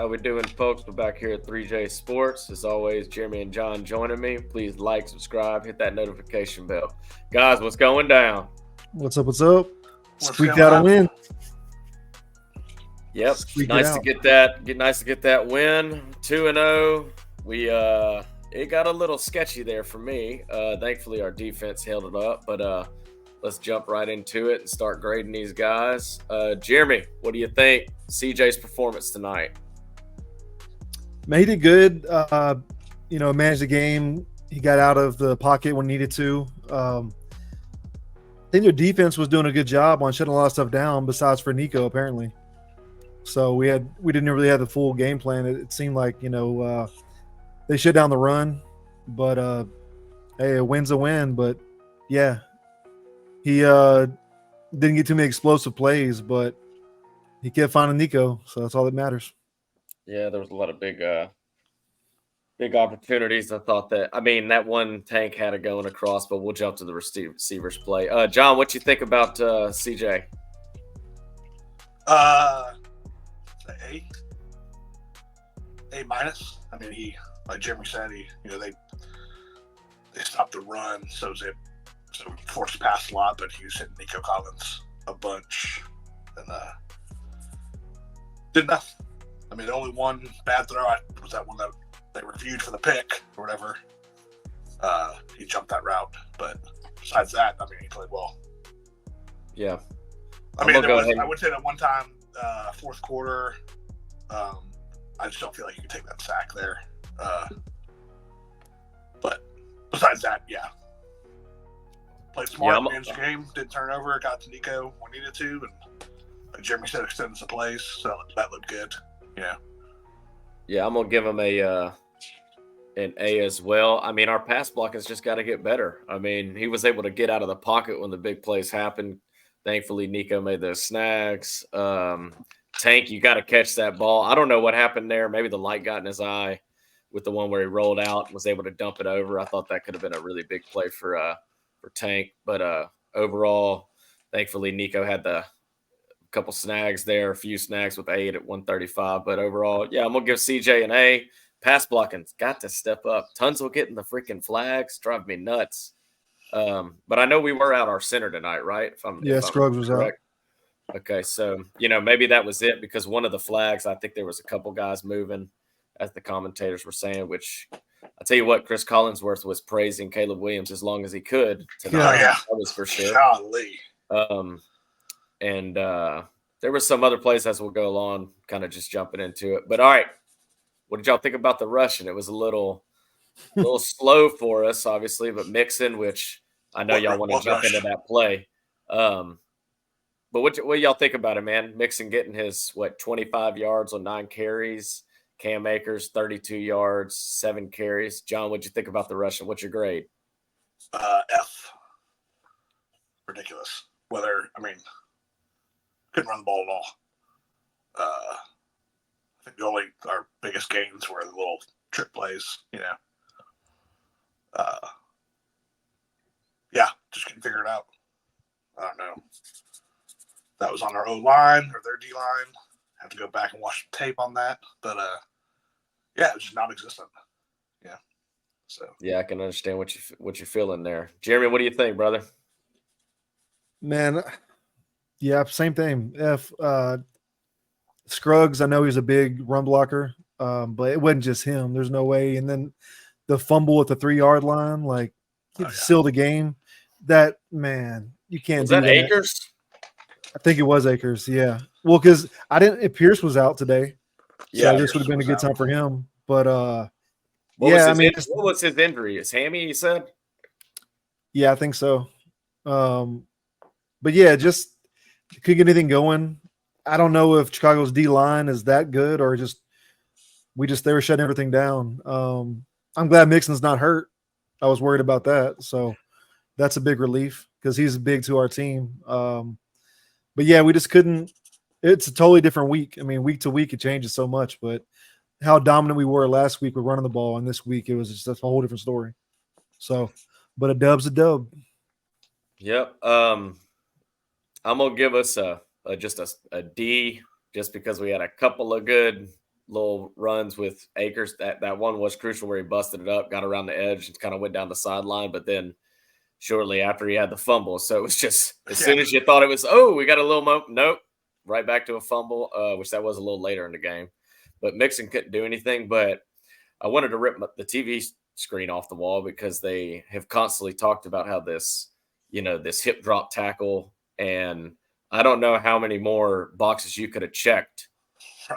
How we doing, folks? We're back here at 3J Sports. As always, Jeremy and John joining me. Please like, subscribe, hit that notification bell. Guys, what's going down? What's up? What's up? What's Squeaked going out a on? win. Yep, Squeaked it nice to out. get that. Nice to get that win. 2-0. We it got a little sketchy there for me. Thankfully, our defense held it up. But let's jump right into it and start grading these guys. Jeremy, what do you think? CJ's performance tonight. Man, he did good. Managed the game. He got out of the pocket when needed to. I think their defense was doing a good job on shutting a lot of stuff down, besides for Nico, apparently. So we didn't really have the full game plan. It seemed like they shut down the run, but hey, a win's a win. But yeah, he didn't get too many explosive plays, but he kept finding Nico, so that's all that matters. Yeah, there was a lot of big opportunities. I thought that one Tank had it going across, but we'll jump to the receivers play. John, what you think about CJ? A minus. I mean, he, like Jeremy said, they stopped the run, so he forced to pass a lot, but he was hitting Nico Collins a bunch and did nothing. I mean, the only one bad throw was that one that they reviewed for the pick or whatever. He jumped that route, but besides that, I mean, he played well. Yeah. I mean, I would say that one time, fourth quarter, I just don't feel like you can take that sack there. But besides that, yeah. Played smart, managed the game, didn't turn over, got to Nico when needed to, and like Jeremy said, extended some plays, so that looked good. Yeah. Yeah, I'm gonna give him an A as well. I mean, our pass blocking's just got to get better. I mean, he was able to get out of the pocket when the big plays happened. Thankfully, Nico made those snags. Tank, you got to catch that ball. I don't know what happened there. Maybe the light got in his eye with the one where he rolled out and was able to dump it over. I thought that could have been a really big play for Tank. But overall, thankfully, Nico had the couple snags there, a few snags with 8 at 135. But overall, yeah, I'm going to give CJ an A. Pass blocking's got to step up. Tunsil getting the freaking flags drive me nuts. But I know we were out our center tonight, right? Scruggs was out. Okay, so, maybe that was it because one of the flags, I think there was a couple guys moving, as the commentators were saying, which I tell you what, Chris Collinsworth was praising Caleb Williams as long as he could tonight. Oh, yeah. That was for sure. Golly. And there were some other plays as we'll go along, kind of just jumping into it. But all right, what did y'all think about the rushing? It was a little slow for us, obviously, but Mixon, which I know y'all want to jump into that play. But what y'all think about it, man? Mixon getting his, 25 yards on 9 carries. Cam Akers, 32 yards, 7 carries. John, what'd you think about the rushing? What's your grade? F. Ridiculous. Couldn't run the ball at all. I think our biggest gains were the little trick plays, Yeah, just couldn't figure it out. I don't know. That was on our O-line or their D-line. Have to go back and watch the tape on that. But, yeah, it was just non-existent. Yeah. So. Yeah, I can understand what you're feeling there. Jeremy, what do you think, brother? Man, yeah, same thing. F. Scruggs, I know he's a big run blocker, but it wasn't just him. There's no way. And then the fumble at the 3-yard line, seal the game. That, man, you can't do that. Was that Akers? I think it was Akers, yeah. Well, because Pierce was out today. Yeah, so this would have been a good time for him. But what was his injury? His hammy, you said? Yeah, I think so. But yeah, just couldn't get anything going. I don't know if Chicago's D line is that good or they were shutting everything down. I'm glad Mixon's not hurt. I was worried about that. So that's a big relief because he's big to our team. But yeah, we just couldn't. It's a totally different week. I mean, week to week, it changes so much. But how dominant we were last week with running the ball, and this week it was just a whole different story. So, but a dub's a dub. Yep. I'm gonna give us just a D, just because we had a couple of good little runs with Akers. That one was crucial where he busted it up, got around the edge, and kind of went down the sideline. But then shortly after he had the fumble, so it was just as soon as you thought it was, we got a little nope, right back to a fumble, which that was a little later in the game. But Mixon couldn't do anything. But I wanted to rip the TV screen off the wall because they have constantly talked about how this hip drop tackle, and I don't know how many more boxes you could have checked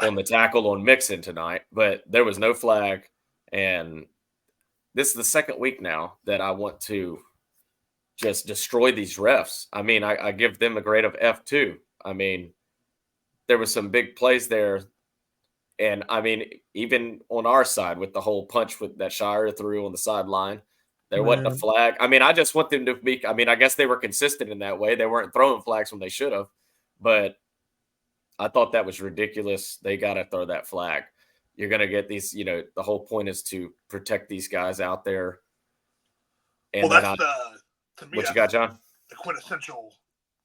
on the tackle on Mixon tonight, but there was no flag. And this is the second week now that I want to just destroy these refs. I mean, I give them a grade of F too. I mean, there was some big plays there. And I mean, even on our side with the whole punch that Shire threw on the sideline, there wasn't a flag. I mean, I just want them to be, I mean, I guess they were consistent in that way. They weren't throwing flags when they should have, but I thought that was ridiculous. They got to throw that flag. You're going to get these, the whole point is to protect these guys out there. And well, that's to me, what you got, John? The quintessential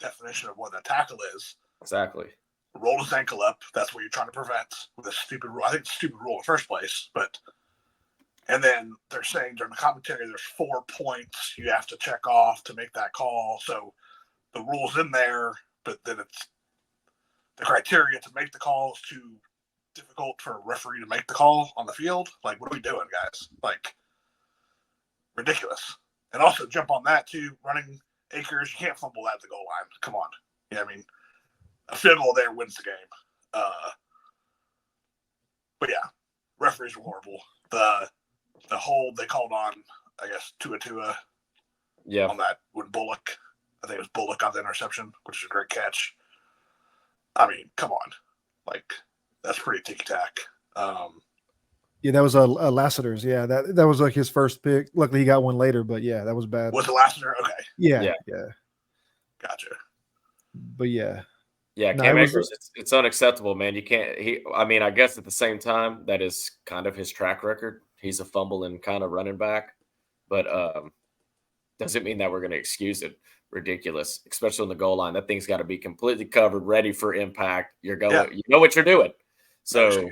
definition of what a tackle is. Exactly. Roll his ankle up. That's what you're trying to prevent with a stupid rule. I think it's a stupid rule in the first place. And then they're saying during the commentary, there's 4 points you have to check off to make that call. So the rule's in there, but then it's the criteria to make the call is too difficult for a referee to make the call on the field. Like, what are we doing, guys? Like, ridiculous. And also jump on that too. Running Akers, you can't fumble that at the goal line. Come on. Yeah, I mean, a field goal there wins the game. But yeah, referees were horrible. The hold they called on, I guess, Tua. Yeah. On that with Bullock. I think it was Bullock on the interception, which is a great catch. I mean, come on. Like, that's pretty ticky-tack. Yeah, that was a Lassiter's. Yeah, that was like his first pick. Luckily, he got one later, but yeah, that was bad. Was it Lassiter? Okay. Yeah. Gotcha. But yeah. Yeah, Cam Akers, it's unacceptable, man. You can't. I mean, I guess at the same time, that is kind of his track record. He's a fumbling kind of running back, but doesn't mean that we're going to excuse it. Ridiculous, especially on the goal line. That thing's got to be completely covered, ready for impact. You're going. Yeah. You know what you're doing. So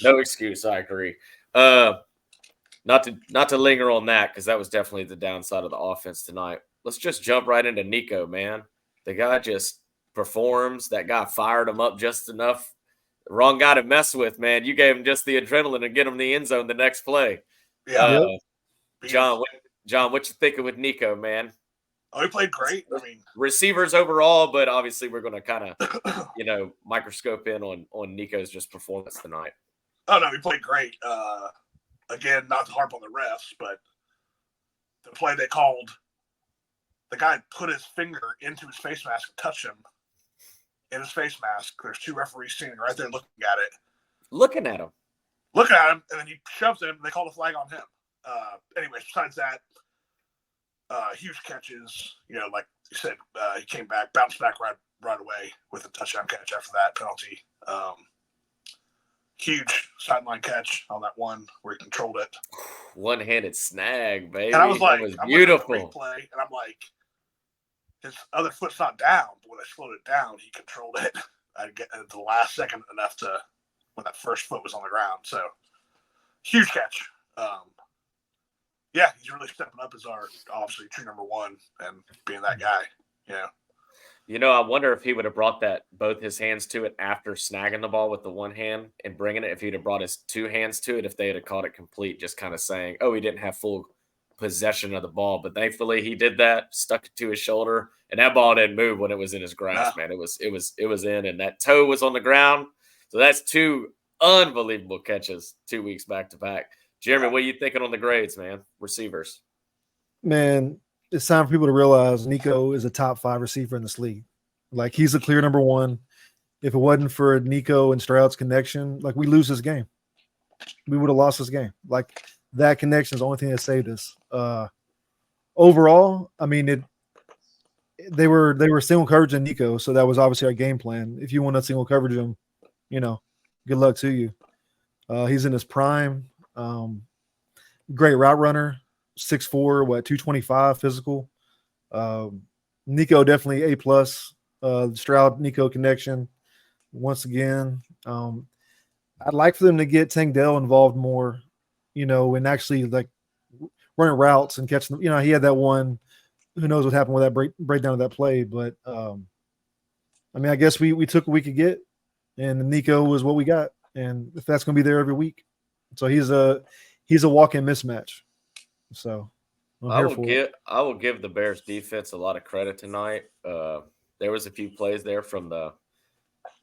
no excuse. I agree. Not to linger on that because that was definitely the downside of the offense tonight. Let's just jump right into Nico, man. The guy just performs. That guy fired him up just enough. Wrong guy to mess with, man. You gave him just the adrenaline to get him the end zone the next play. Yeah. John, what you thinking with Nico, man? Oh, he played great. I mean, receivers overall, but obviously we're going to kind of, microscope in on Nico's just performance tonight. Oh no, he played great. Again, not to harp on the refs, but the play they called, the guy put his finger into his face mask and touched him in his face mask. There's 2 referees standing right there looking at it. Looking at him, and then he shoves him, and they call the flag on him. Anyways, besides that, huge catches. Like you said, he came back, bounced back right away with a touchdown catch after that penalty. Huge sideline catch on that one where he controlled it. One-handed snag, baby. And I was like, that was beautiful. Replay, and I'm like, his other foot's not down, but when I slowed it down, he controlled it. I'd get at the last second enough to when that first foot was on the ground. So huge catch. Yeah, he's really stepping up as our obviously true number 1 and being that guy. I wonder if he would have brought both his hands to it after snagging the ball with the one hand and bringing it. If he'd have brought his 2 hands to it, if they had caught it complete, just kind of saying, "Oh, he didn't have full possession of the ball." But thankfully, he did that, stuck it to his shoulder, and that ball didn't move when it was in his grasp. Man, it was in, and that toe was on the ground. So that's 2 unbelievable catches 2 weeks back to back. Jeremy, what are you thinking on the grades, man? Receivers. Man, it's time for people to realize Nico is a top 5 receiver in this league. Like, he's a clear number 1. If it wasn't for Nico and Stroud's connection, like, we lose this game. We would have lost this game. Like, that connection is the only thing that saved us. Overall, I mean, they were single coverage in Nico, so that was obviously our game plan. If you want to single coverage him, good luck to you. He's in his prime. Great route runner, 6'4", 225 physical. Nico definitely A+. Stroud Nico connection once again. I'd like for them to get Tank Dell involved more, and actually like running routes and catching them. He had that one. Who knows what happened with that breakdown of that play? But I guess we took what we could get, and Nico was what we got, and if that's going to be there every week, so he's a walk-in mismatch. So I will give the Bears defense a lot of credit tonight. There was a few plays there from the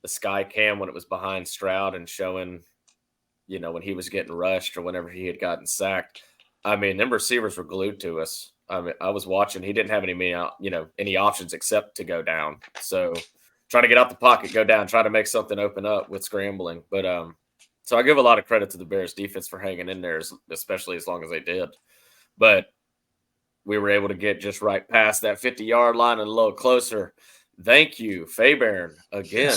sky cam when it was behind Stroud and showing, when he was getting rushed or whenever he had gotten sacked. I mean, them receivers were glued to us. I mean, I was watching. He didn't have any options except to go down. So try to get out the pocket, go down, try to make something open up with scrambling. But so I give a lot of credit to the Bears defense for hanging in there, especially as long as they did. But we were able to get just right past that 50-yard line and a little closer. Thank you, Fabian, again.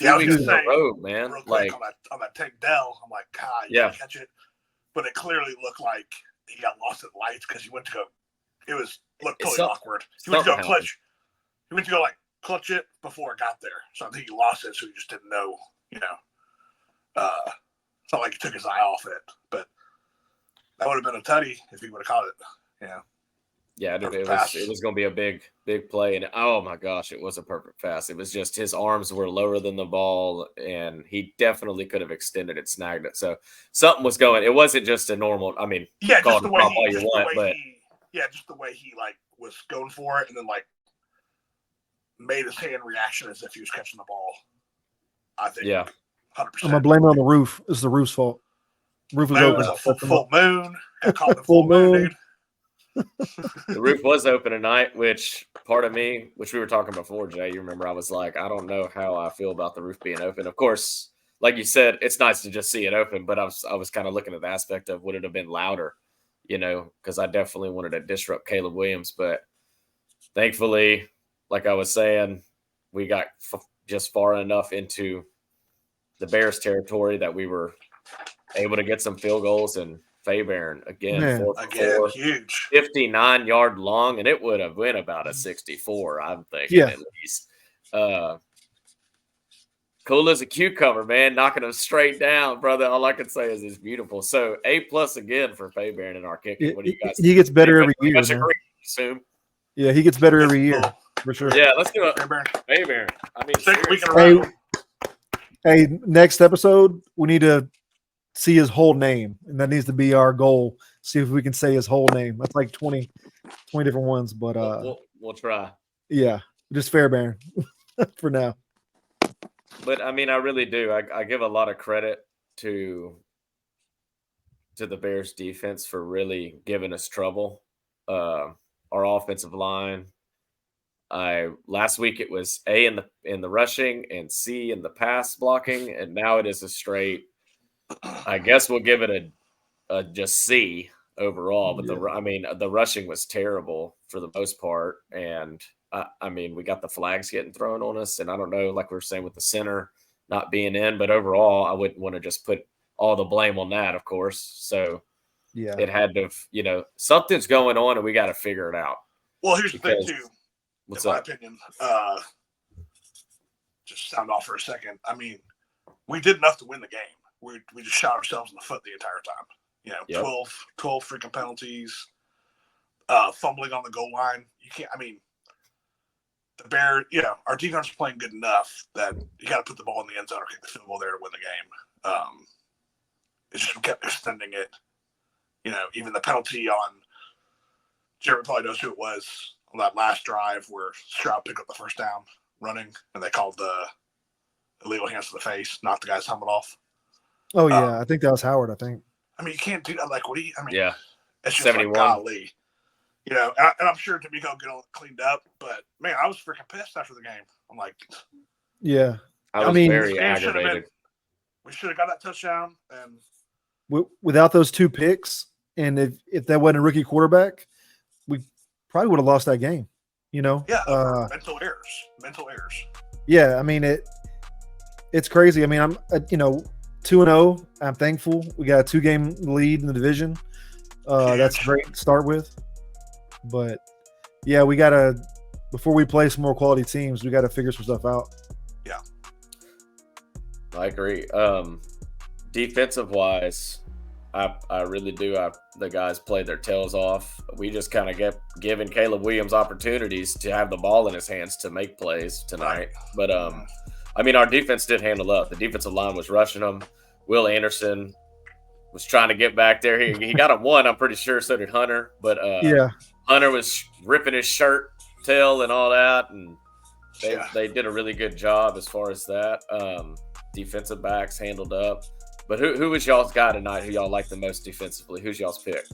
Yeah, I was 2 weeks gonna in a say, row, man. real quick Like, on that Tank Dell, I'm like, God, you gotta catch it. But it clearly looked like he got lost in lights because he went to go. Looked totally awkward. He went to go clutch. He went to go clutch it before it got there. So I think he lost it, so he just didn't know. It's not like he took his eye off it, but that would have been a tutty if he would have caught it. Yeah. Yeah, it was going to be a big play, and oh my gosh, it was a perfect pass. It was just his arms were lower than the ball, and he definitely could have extended it, snagged it. So something was going. It wasn't just a normal. I mean, yeah, call just it the way all you want, but just the way he was going for it, and then made his hand reaction as if he was catching the ball. I think. Yeah. 100%. I'm gonna blame it on the roof. It's the roof's fault. Roof was open. A full moon. Got caught in the full moon, dude. The roof was open tonight, which part of me, which we were talking before, Jay, you remember I was like, I don't know how I feel about the roof being open. Of course, like you said, it's nice to just see it open, but I was kind of looking at the aspect of would it have been louder, because I definitely wanted to disrupt Caleb Williams. But thankfully, like I was saying, we got just far enough into the Bears territory that we were able to get some field goals, and Fabian again, 4 for 4, huge, 59-yard long, and it would have been about a 64, I'm thinking, at least. Cool as a cucumber, man, knocking them straight down, brother. All I can say is it's beautiful. So A+ again for Fabian in our kicking. What do you guys think? He gets better every year. Assume. Yeah, he gets better every year for sure. Yeah, let's do it. Fabian. I mean, hey, next episode we need to see his whole name, and that needs to be our goal. See if we can say his whole name. That's like 20 different ones, but we'll try. Yeah, just Fairbairn for now. But I mean, I really do. I give a lot of credit to the Bears defense for really giving us trouble. Our offensive line. Last week it was A in the rushing and C in the pass blocking, and now it is a straight. I guess we'll give it a just C overall. But the rushing was terrible for the most part, and I mean we got the flags getting thrown on us, and I don't know, like we were saying with the center not being in, but overall I wouldn't want to just put all the blame on that, of course. So yeah, it had to, something's going on, and we got to figure it out. Well, here's the thing too. What's in my opinion, just sound off for a second. I mean, we did enough to win the game. We just shot ourselves in the foot the entire time. 12 freaking penalties, fumbling on the goal line. You can't. I mean, the Bears. Our defense is playing good enough that you got to put the ball in the end zone or kick the field goal there to win the game. It's just we kept extending it. Even the penalty on Jeremy probably knows who it was. On that last drive where Stroud picked up the first down running, and they called the illegal hands to the face, knocked the guy's helmet off. Oh, yeah. I think that was Howard, I think. I mean, you can't do that. What do you – I mean, yeah. It's just 71. Golly. And I'm sure D'Amico will get all cleaned up, but, man, I was freaking pissed after the game. I'm like – yeah. I was very aggravated. We should have got that touchdown. And without those 2 picks, and if that wasn't a rookie quarterback, we probably would have lost that game, Yeah. Mental errors. Yeah. I mean, it's crazy. I mean, I'm, 2-0. I'm thankful. We got a 2-game lead in the division. That's great to start with. But yeah, we got to, before we play some more quality teams, we got to figure some stuff out. Yeah. I agree. defensive wise, I really do. The guys played their tails off. We just kind of kept giving Caleb Williams opportunities to have the ball in his hands to make plays tonight. But I mean, our defense did handle up. The defensive line was rushing them. Will Anderson was trying to get back there. He got a one, I'm pretty sure. So did Hunter. But Hunter was ripping his shirt tail and all that, and they did a really good job as far as that. Defensive backs handled up. But who was y'all's guy tonight? Who y'all like the most defensively? Who's y'all's pick?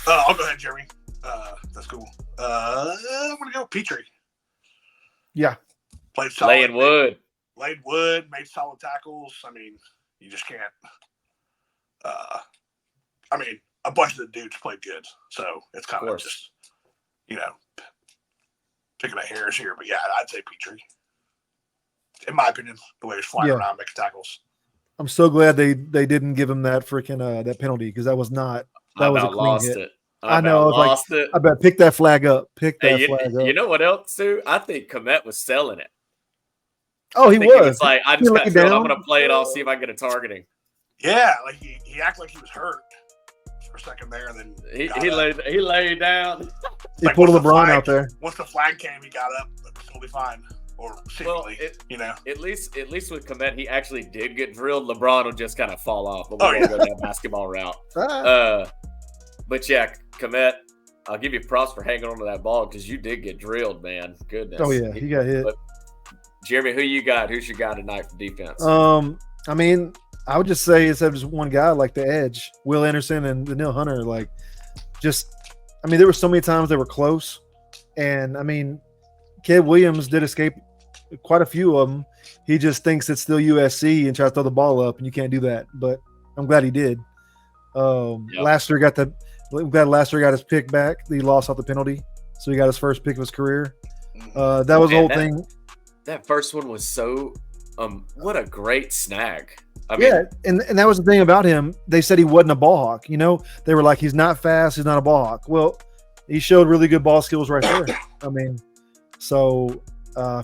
I'll go ahead, Jeremy. That's cool. I'm gonna go with Petrie. Yeah, played solid. Laying wood. Laid wood, made solid tackles. I mean, you just can't. I mean, a bunch of the dudes played good, so it's kind of just, picking a hairs here. But yeah, I'd say Petrie. In my opinion, the way he's flying around making tackles. I'm so glad they didn't give him that freaking that penalty, because that was a clean hit. I know. I bet pick that flag up. Pick that flag up. You know what else, too? I think Komet was selling it. Oh, he was. He was like, I just got filled. I'm going to play it. I'll see if I can get a targeting. Yeah, like he acted like he was hurt for a second there, and then he laid down. He pulled LeBron out there. Once the flag came, he got up. Totally fine. Or seemingly, At least with Komet, he actually did get drilled. LeBron will just kind of fall off, but we're going to go that basketball route. But yeah, Komet, I'll give you props for hanging on to that ball, because you did get drilled, man. Goodness. Oh yeah, he got hit. But, Jeremy, who you got? Who's your guy tonight for defense? I mean, I would just say instead of just one guy, like the edge, Will Anderson and Daniil Hunter, there were so many times they were close, and I mean, Caleb Williams did escape quite a few of them. He just thinks it's still USC and tries to throw the ball up, and you can't do that. But I'm glad he did. Last year I'm glad last year got his pick back. He lost off the penalty, so he got his first pick of his career. That was the whole thing. That first one was so what a great snag. I mean, and that was the thing about him. They said he wasn't a ball hawk. They were like, he's not fast, he's not a ball hawk. Well, he showed really good ball skills right there. I mean, so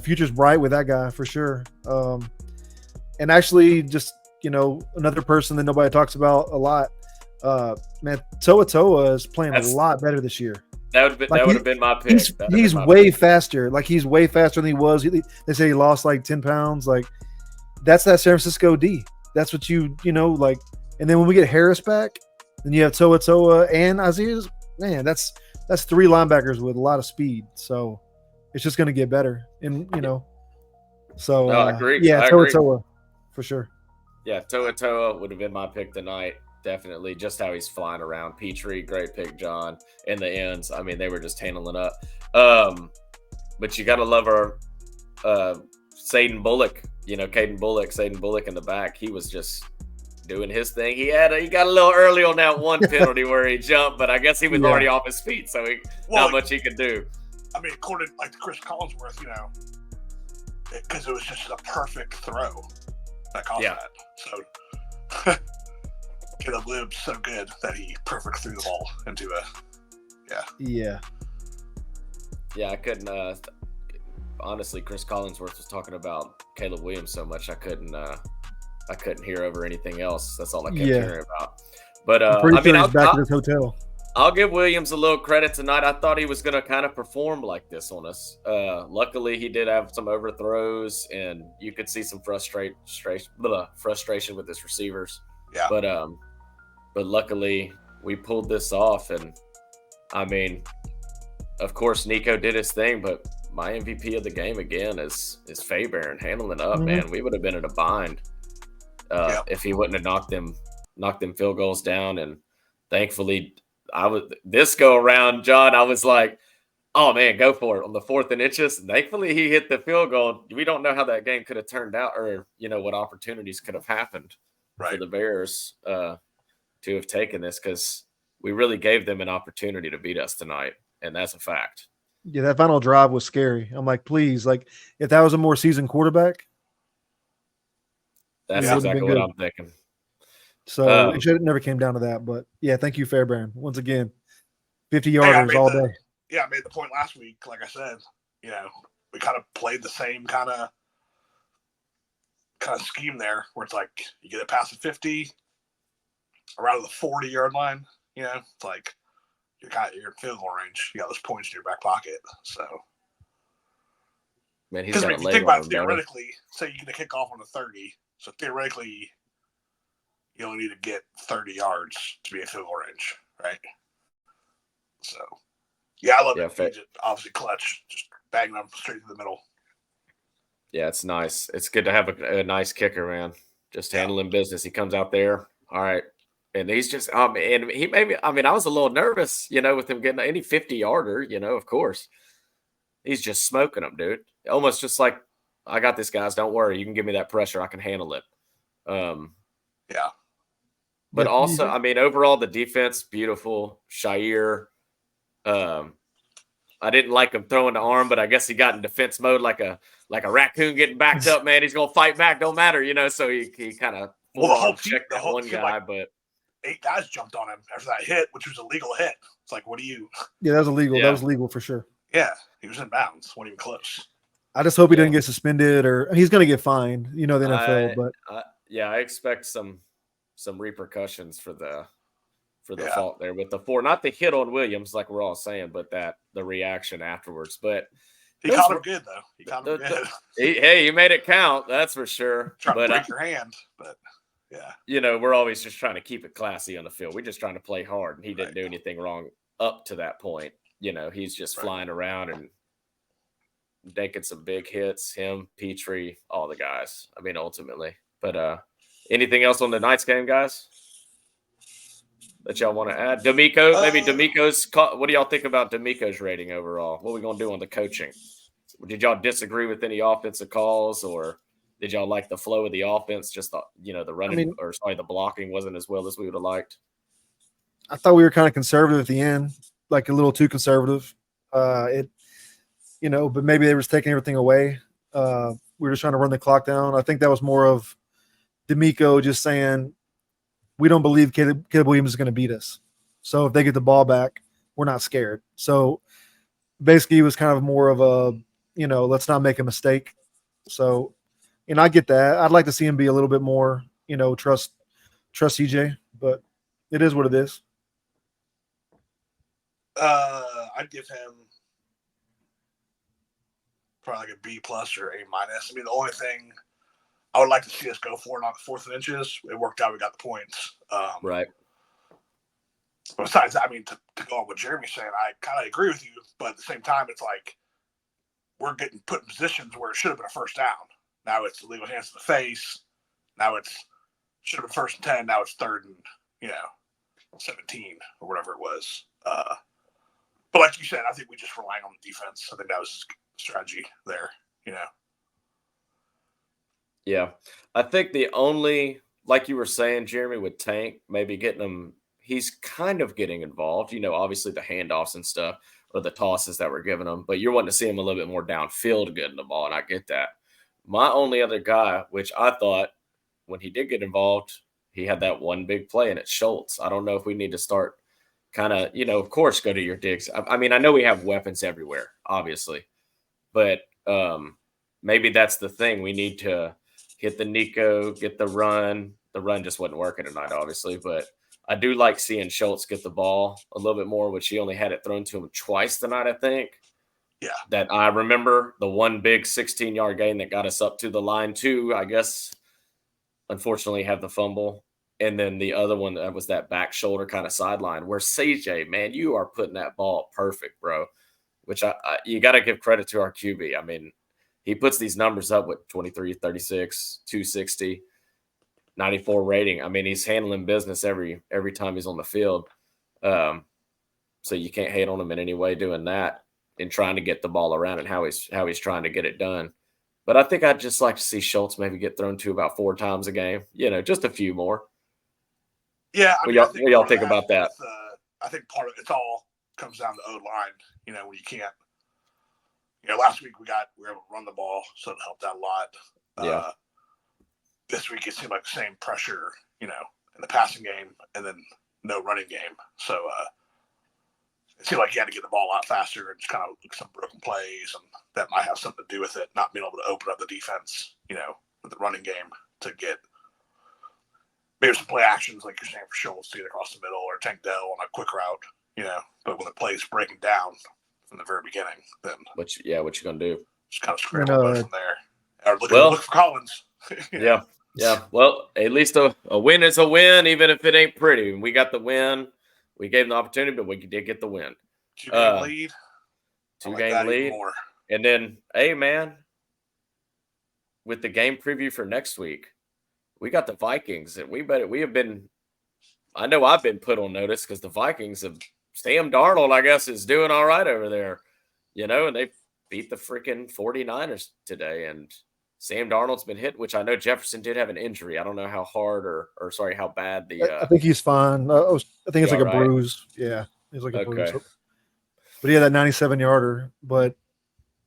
future's bright with that guy for sure. And actually, just another person that nobody talks about a lot. Man, Toa is playing a lot better this year. That would have been my pick. He's way faster. Like, he's way faster than he was. They say he lost like 10 pounds. Like, that's that San Francisco D. That's what and then when we get Harris back, then you have Toa and Aziz. Man, that's three linebackers with a lot of speed. So it's just going to get better. And so I agree. Yeah, Toa for sure. Yeah, Toa would have been my pick tonight. Definitely, just how he's flying around. Petrie, great pick, John. In the ends, I mean, they were just handling up. But you got to love our Caden Bullock in the back. He was just doing his thing. He got a little early on that one penalty where he jumped, but I guess he was already off his feet, so not much he could do. I mean, according to Chris Collinsworth, because it was just a perfect throw that caused that. So. Caleb Williams so good that he perfect threw the ball into I couldn't honestly, Chris Collinsworth was talking about Caleb Williams so much I couldn't hear over anything else. That's all I kept hearing about. But he's back at his hotel. I'll give Williams a little credit tonight. I thought he was going to kind of perform like this on us. Luckily, he did have some overthrows, and you could see some frustration with his receivers. Yeah. But luckily we pulled this off, and I mean, of course Nico did his thing, but my MVP of the game again is Fairbairn handling up. Mm-hmm. Man, we would have been in a bind if he wouldn't have knocked them field goals down. And thankfully, this go around, John, I was like, oh man, go for it on the 4th and inches. Thankfully, he hit the field goal. We don't know how that game could have turned out, or what opportunities could have happened for the Bears to have taken this, because we really gave them an opportunity to beat us tonight, and that's a fact. Yeah, that final drive was scary. I'm like, please, if that was a more seasoned quarterback, that's exactly what I'm thinking. So it never came down to that, but yeah, thank you, Fairbairn, once again. 50 yarders all day. Yeah, I made the point last week. Like I said, we kind of played the same kind of kind of scheme there where it's like you get it past the 50, around the 40-yard line. You know, it's like you're in field goal range. You got those points in your back pocket. So, Man, he's because got if a you leg think on about him, it don't he? theoretically, say you get a kickoff on a 30, so theoretically you only need to get 30 yards to be in field goal range, right? So, yeah, I love it. Fair. Just obviously clutch, just bang them straight to the middle. Yeah, it's nice. It's good to have a nice kicker, man. Just handling business. He comes out there, all right, and he's just and he maybe. I mean, I was a little nervous, with him getting any 50-yarder. Of course, he's just smoking them, dude. Almost just like, I got this, guys. Don't worry. You can give me that pressure. I can handle it. Yeah. But also, I mean, overall, the defense, beautiful. Shair, I didn't like him throwing the arm, but I guess he got in defense mode like a raccoon getting backed up, man. He's gonna fight back, don't matter, so he kind of the whole team, checked that one guy, but 8 guys jumped on him after that hit, which was a legal hit. It's like, what do you? Yeah, that was illegal. Yeah. That was legal for sure. Yeah, he was in bounds. Wasn't even close. I just hope he didn't get suspended, or he's going to get fined. The NFL, but I expect some repercussions for the fault there with the 4, not the hit on Williams like we're all saying, but the reaction afterwards. But he caught him good though. He caught him good. He made it count, that's for sure. Trying to break your hand, but yeah. We're always just trying to keep it classy on the field. We're just trying to play hard, and he didn't do anything wrong up to that point. He's just flying around and making some big hits. Him, Petrie, all the guys. I mean, ultimately. But anything else on the night's game, guys, that y'all want to add? D'Amico, maybe D'Amico's. What do y'all think about D'Amico's rating overall? What are we going to do on the coaching? Did y'all disagree with any offensive calls, or did y'all like the flow of the offense? Just the running, the blocking wasn't as well as we would have liked. I thought we were kind of conservative at the end, like a little too conservative. But maybe they were just taking everything away. We were just trying to run the clock down. I think that was more of D'Amico just saying, we don't believe Caleb Williams is going to beat us. So if they get the ball back, we're not scared. So basically it was kind of more of a, let's not make a mistake. So, I get that. I'd like to see him be a little bit more, trust CJ, but it is what it is. I'd give him probably like a B+ or A-. I mean, the only thing I would like to see us go for, not the 4th and inches. It worked out. We got the points. Right. Besides that, I mean, to go on what Jeremy's saying, I kind of agree with you, but at the same time, it's like we're getting put in positions where it should have been a first down. Now it's illegal hands to the face. Now should have been 1st and 10. Now it's 3rd and 17 or whatever it was. But like you said, I think we just relying on the defense. I think that was his strategy there. Yeah, I think the only, like you were saying, Jeremy, with Tank, maybe getting him, he's kind of getting involved, obviously the handoffs and stuff, or the tosses that we're giving him, but you're wanting to see him a little bit more downfield getting the ball, and I get that. My only other guy, which I thought when he did get involved, he had that one big play, and it's Schultz. I don't know if we need to start kind of, of course, go to your digs. I mean, I know we have weapons everywhere, obviously, but maybe that's the thing. We need to hit the Nico, get the run. The run just wasn't working tonight, obviously, but I do like seeing Schultz get the ball a little bit more, which he only had it thrown to him twice tonight, I think. Yeah. That I remember the one big 16-yard gain that got us up to the line too, I guess, unfortunately have the fumble. And then the other one that was that back shoulder kind of sideline where CJ, man, you are putting that ball perfect, bro, which you got to give credit to our QB. I mean, he puts these numbers up with 23, 36, 260, 94 rating. I mean, he's handling business every time he's on the field. So you can't hate on him in any way doing that and trying to get the ball around and how he's trying to get it done. But I think I'd just like to see Schultz maybe get thrown to about 4 times a game, just a few more. Yeah. What y'all think about that? I think part of it all comes down to O-line, when you can't. Last week we were able to run the ball, so it helped out a lot. Yeah. This week it seemed like the same pressure, in the passing game, and then no running game. So it seemed like you had to get the ball out faster and just kind of look some broken plays, and that might have something to do with it, not being able to open up the defense, with the running game to get maybe some play actions like you're saying for Schultz to get across the middle or Tank Dell on a quick route, But when the play's breaking down from the very beginning, then what you gonna do? Just kind of scramble both from there. Or look for Collins. Yeah. Well, at least a win is a win, even if it ain't pretty. We got the win. We gave them the opportunity, but we did get the win. 2-game lead. 2-game lead. And then, hey, man, with the game preview for next week, we got the Vikings. And we have been – I know I've been put on notice because the Vikings have – Sam Darnold, I guess, is doing all right over there. And they beat the freaking 49ers today. And Sam Darnold's been hit, which I know Jefferson did have an injury. I don't know how hard or how bad the I think he's fine. I think it's like a bruise. Yeah, it's like a bruise. But yeah, that 97-yarder. But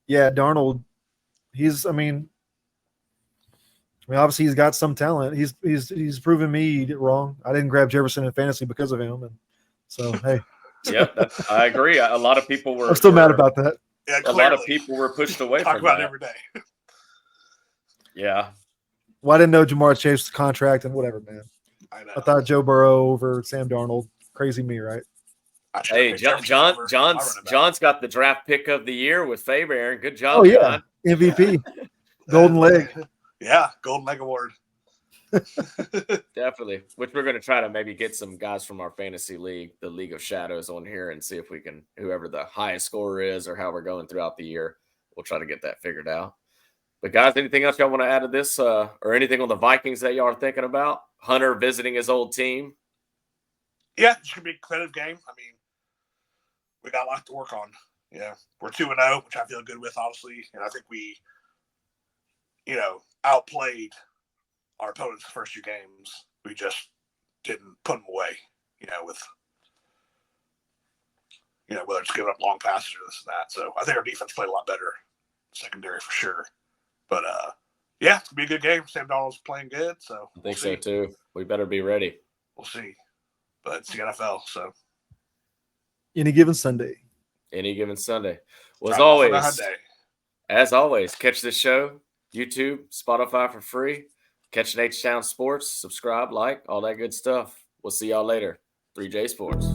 yeah, Darnold, obviously he's got some talent. He's proven me wrong. I didn't grab Jefferson in fantasy because of him, and so hey. Yeah, I agree. A lot of people were. I'm still mad about that. Yeah, a lot of people were pushed away from about that. It every day. Yeah. Well, I didn't know Jamar Chase's contract and whatever, man. I thought Joe Burrow over Sam Darnold. Crazy me, right? Hey, John's got the draft pick of the year with Fabian. Good job, yeah. John. MVP. Golden leg. Yeah, Golden Leg Award. Definitely. Which we're going to try to maybe get some guys from our fantasy league, the League of Shadows, on here and see if we can, whoever the highest scorer is or how we're going throughout the year, we'll try to get that figured out. But guys, anything else y'all want to add to this or anything on the Vikings that y'all are thinking about? Hunter visiting his old team? Yeah, it should be a competitive game. We got a lot to work on. Yeah, we're 2-0, which I feel good with, obviously. And I think we, outplayed our opponents the first 2 games. We just didn't put them away, with, whether it's giving up long passes or this and that. So I think our defense played a lot better, secondary for sure. But, yeah, it's going to be a good game. Sam Darnold's playing good, so I think so, too. We better be ready. We'll see. But it's the NFL, so. Any given Sunday. Well, as always, catch this show, YouTube, Spotify for free. Catch an H-Town Sports, subscribe, like, all that good stuff. We'll see y'all later. 3J Sports.